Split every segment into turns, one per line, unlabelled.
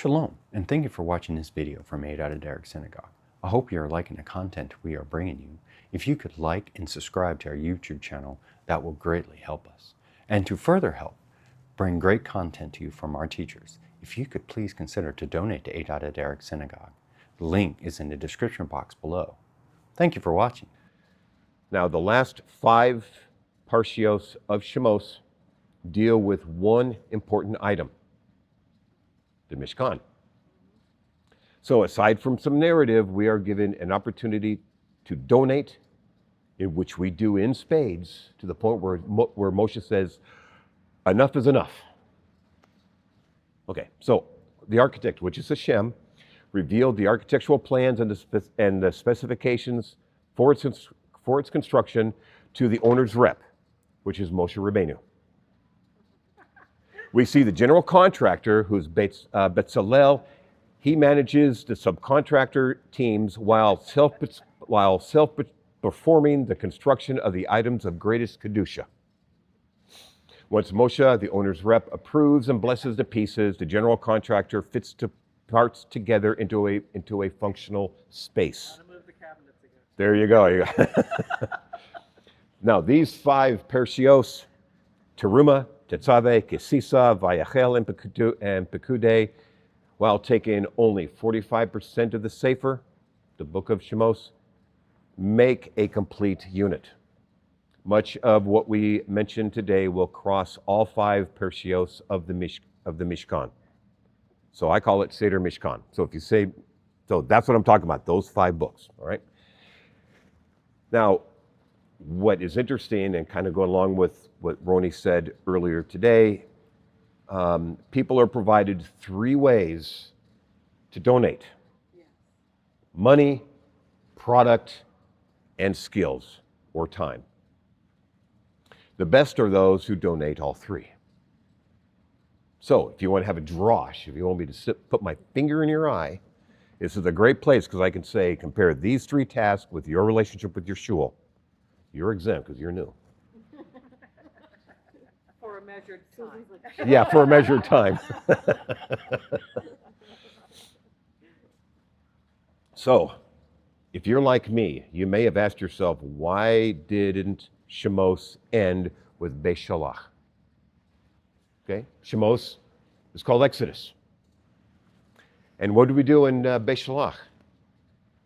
Shalom, and thank you for watching this video from Aydat HaDerekh Synagogue. I hope you are liking the content we are bringing you. If you could like and subscribe to our YouTube channel, that will greatly help us. And to further help bring great content to you from our teachers, if you could please consider to donate to Aydat HaDerekh Synagogue. The link is in the description box below. Thank you for watching.
Now, the last 5 parshios of Shemos deal with one important item, the Mishkan. So aside from some narrative, we are given an opportunity to donate, in which we do in spades, to the point where Moshe says, enough is enough. Okay, so the architect, which is HaShem, revealed the architectural plans and the specifications for its construction to the owner's rep, which is Moshe Rabbeinu. We see the general contractor, who's Betzalel. He manages the subcontractor teams while self-performing the construction of the items of greatest kedusha. Once Moshe, the owner's rep, approves and blesses the pieces, the general contractor fits the parts together into a functional space.
Move the cabinets again.
There you go. Now, these 5 parshios, Teruma, Tetzaveh, Kesisa, Vayachel, and Pekudei, while taking only 45% of the Sefer, the book of Shemos, make a complete unit. Much of what we mentioned today will cross all 5 parshios of the Mishkan. So I call it Seder Mishkan. So if you say, so that's what I'm talking about, those 5 books, all right? Now, what is interesting, and kind of going along with what Roni said earlier today, people are provided 3 ways to donate: money, product, and skills or time. The best are those who donate all 3. So if you want to have a drosh, if you want me to put my finger in your eye, this is a great place, because I can say, compare these 3 tasks with your relationship with your shul. You're exempt because you're new.
For a measured time.
Yeah, for a measured time. So, if you're like me, you may have asked yourself, why didn't Shemos end with Beis Shalach? Okay, Shemos is called Exodus. And what did we do in Beis Shalach?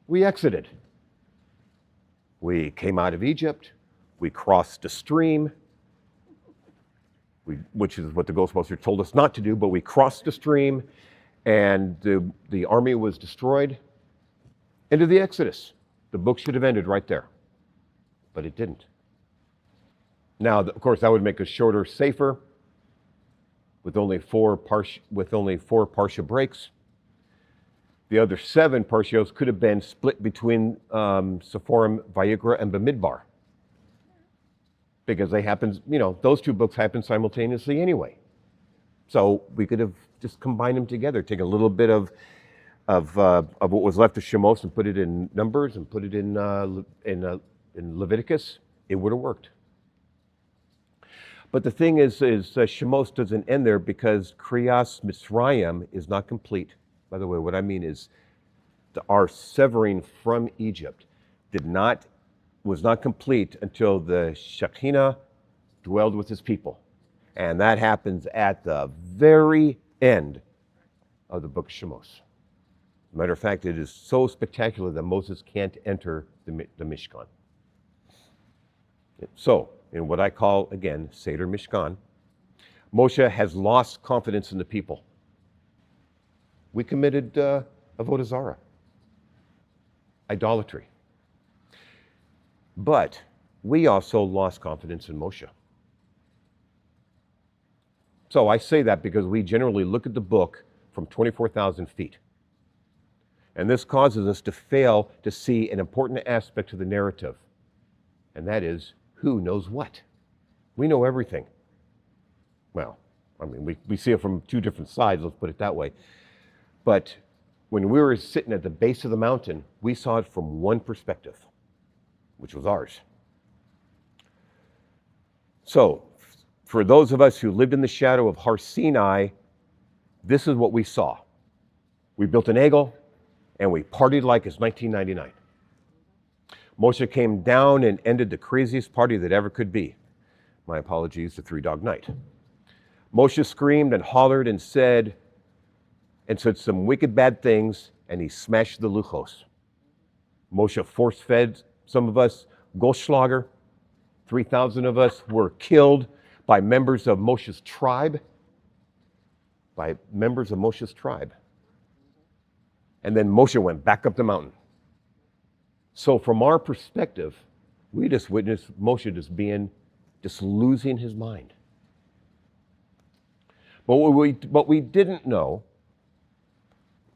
We exited. We came out of Egypt. We crossed a stream, which is what the Ghostbusters told us not to do, but we crossed a stream, and the army was destroyed. Into the Exodus. The book should have ended right there, but it didn't. Now, of course, that would make a shorter Sefer with only 4 parsha breaks. The other 7 parshios could have been split between Sephorim, Vayikra, and Bamidbar, because those 2 books happen simultaneously anyway. So we could have just combined them together, take a little bit of what was left of Shemos and put it in Numbers and put it in Leviticus. It would have worked. But the thing is Shemos doesn't end there, because Kriyas Mitzrayim is not complete. By the way, what I mean is our severing from Egypt was not complete until the Shekinah dwelled with his people. And that happens at the very end of the book of Shemos. As a matter of fact, it is so spectacular that Moses can't enter the Mishkan. So, in what I call, again, Seder Mishkan, Moshe has lost confidence in the people. We committed Avodah Zarah, idolatry. But we also lost confidence in Moshe. So I say that because we generally look at the book from 24,000 feet. And this causes us to fail to see an important aspect of the narrative. And that is, who knows what? We know everything. Well, I mean, we see it from 2 different sides, let's put it that way. But when we were sitting at the base of the mountain, we saw it from one perspective, which was ours. So, for those of us who lived in the shadow of Har Sinai, this is what we saw. We built an egel, and we partied like it's 1999. Moshe came down and ended the craziest party that ever could be. My apologies, the 3-dog night. Moshe screamed and hollered and said some wicked bad things, and he smashed the luchos. Moshe force-fed some of us Goldschlager. 3,000 of us were killed by members of Moshe's tribe. And then Moshe went back up the mountain. So from our perspective, we just witnessed Moshe just losing his mind. But what we didn't know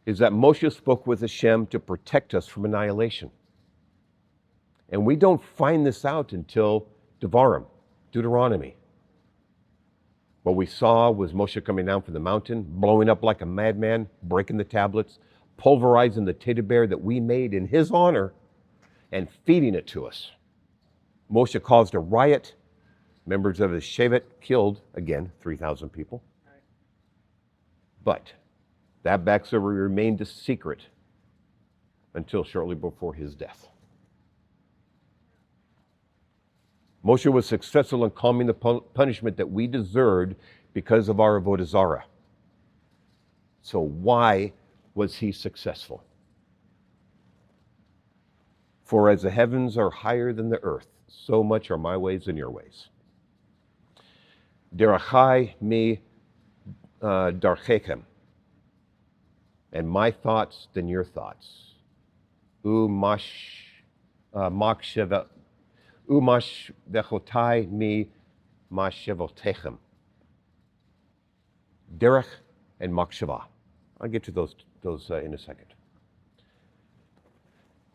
is that Moshe spoke with HaShem to protect us from annihilation. And we don't find this out until Devarim, Deuteronomy. What we saw was Moshe coming down from the mountain, blowing up like a madman, breaking the tablets, pulverizing the teddy bear that we made in his honor, and feeding it to us. Moshe caused a riot. Members of his Shevet killed, again, 3,000 people. But that backstory remained a secret until shortly before his death. Moshe was successful in calming the punishment that we deserved because of our avodah zarah. So why was he successful? For as the heavens are higher than the earth, so much are my ways than your ways. Derachai mi darchechem, and my thoughts than your thoughts. Umash vechotai mi mashevotechem. Derech and makshava. I'll get to those in a second.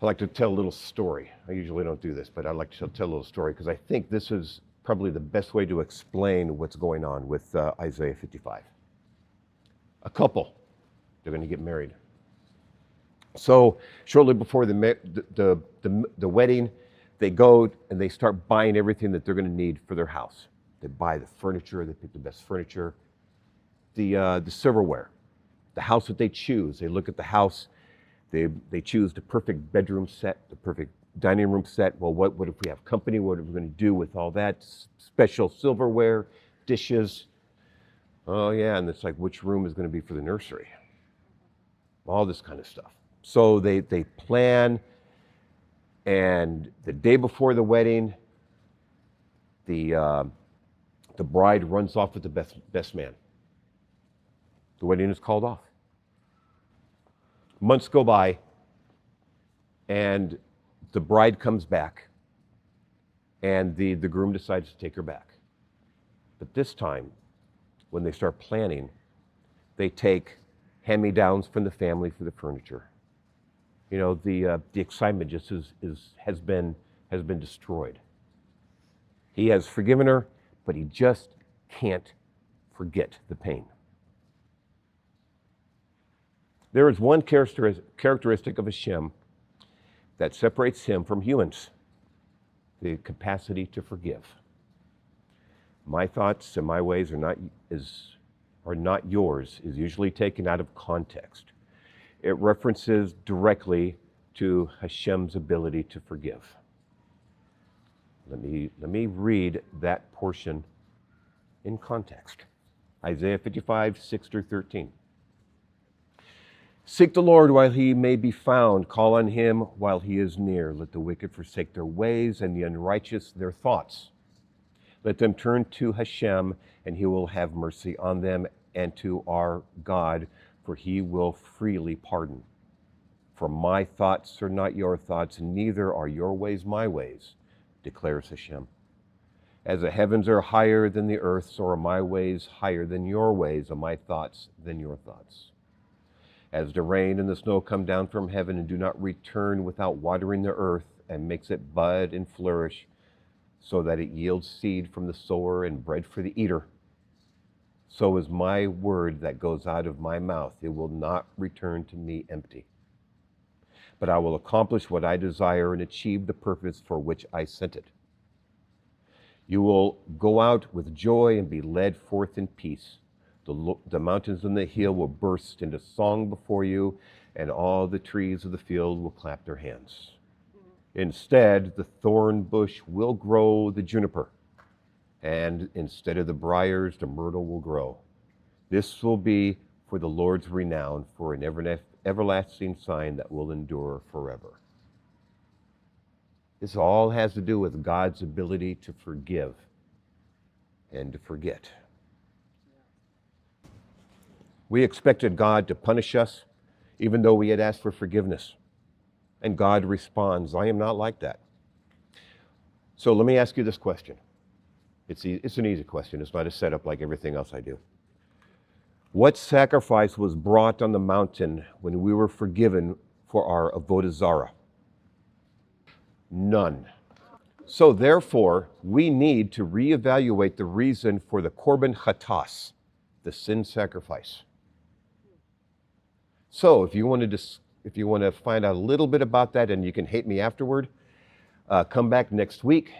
I like to tell a little story. I usually don't do this, but I like to tell a little story because I think this is probably the best way to explain what's going on with Isaiah 55. A couple, they're going to get married. So shortly before the wedding, they go and they start buying everything that they're going to need for their house. They buy the furniture, they pick the best furniture, the silverware, the house that they choose. They look at the house. They choose the perfect bedroom set, the perfect dining room set. Well, what if we have company? What are we going to do with all that special silverware, dishes? Oh yeah, and it's like which room is going to be for the nursery? All this kind of stuff. So they plan, and the day before the wedding, the bride runs off with the best man. The wedding is called off. Months go by, and the bride comes back, and the groom decides to take her back. But this time, when they start planning, they take hand-me-downs from the family for the furniture. You know, the excitement just has been destroyed. He has forgiven her, but he just can't forget the pain. There is one characteristic of HaShem that separates him from humans: the capacity to forgive. My thoughts and my ways are not yours is usually taken out of context. It references directly to HaShem's ability to forgive. Let me read that portion in context. Isaiah 55, 6 through 13. Seek the Lord while he may be found. Call on him while he is near. Let the wicked forsake their ways and the unrighteous their thoughts. Let them turn to HaShem, and he will have mercy on them, and to our God, for he will freely pardon. For my thoughts are not your thoughts, and neither are your ways my ways, declares HaShem. As the heavens are higher than the earth, so are my ways higher than your ways, and my thoughts than your thoughts. As the rain and the snow come down from heaven and do not return without watering the earth and makes it bud and flourish, so that it yields seed from the sower and bread for the eater, so is my word that goes out of my mouth. It will not return to me empty, but I will accomplish what I desire and achieve the purpose for which I sent it. You will go out with joy and be led forth in peace. The mountains and the hill will burst into song before you, and all the trees of the field will clap their hands. Instead, the thorn bush will grow the juniper, and instead of the briars, the myrtle will grow. This will be for the Lord's renown, for an everlasting sign that will endure forever. This all has to do with God's ability to forgive and to forget. We expected God to punish us, even though we had asked for forgiveness. And God responds, I am not like that. So let me ask you this question. It's an easy question. It's not a setup like everything else I do. What sacrifice was brought on the mountain when we were forgiven for our avodah zarah? None. So therefore, we need to reevaluate the reason for the korban chatas, the sin sacrifice. So if you want to find out a little bit about that, and you can hate me afterward, come back next week,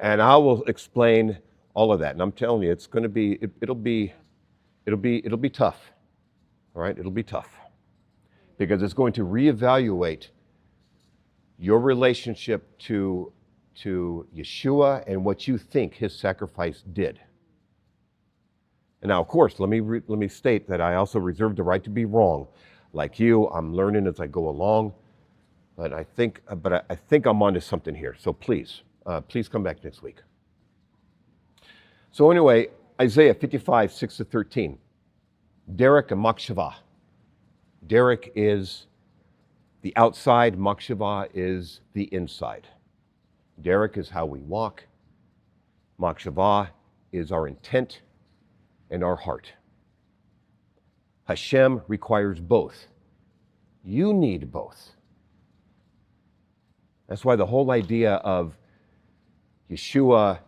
and I will explain all of that. And I'm telling you, it's going to be, it'll be tough. All right, it'll be tough because it's going to reevaluate your relationship to Yeshua and what you think his sacrifice did. And now, of course, let me state that I also reserve the right to be wrong. Like you, I'm learning as I go along, but I think I'm onto something here. So please come back next week. So anyway, Isaiah 55, 6-13. HaDerekh and Machshavah. HaDerekh is the outside, Machshavah is the inside. HaDerekh is how we walk. Machshavah is our intent and our heart. HaShem requires both. You need both. That's why the whole idea of Yeshua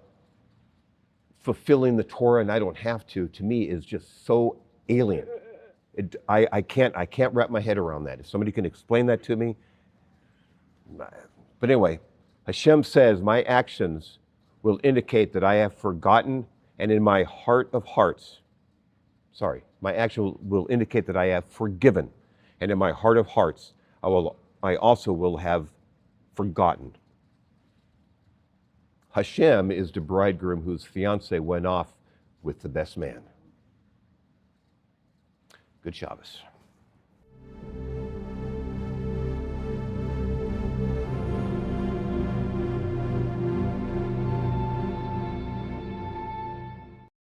fulfilling the Torah and I don't have to me is just so alien. I can't wrap my head around that. If somebody can explain that to me. But anyway, HaShem says, my actions will indicate that I have forgotten, and in my heart of hearts, my action will indicate that I have forgiven, and in my heart of hearts, I also will have forgotten. HaShem is the bridegroom whose fiancé went off with the best man. Good Shabbos.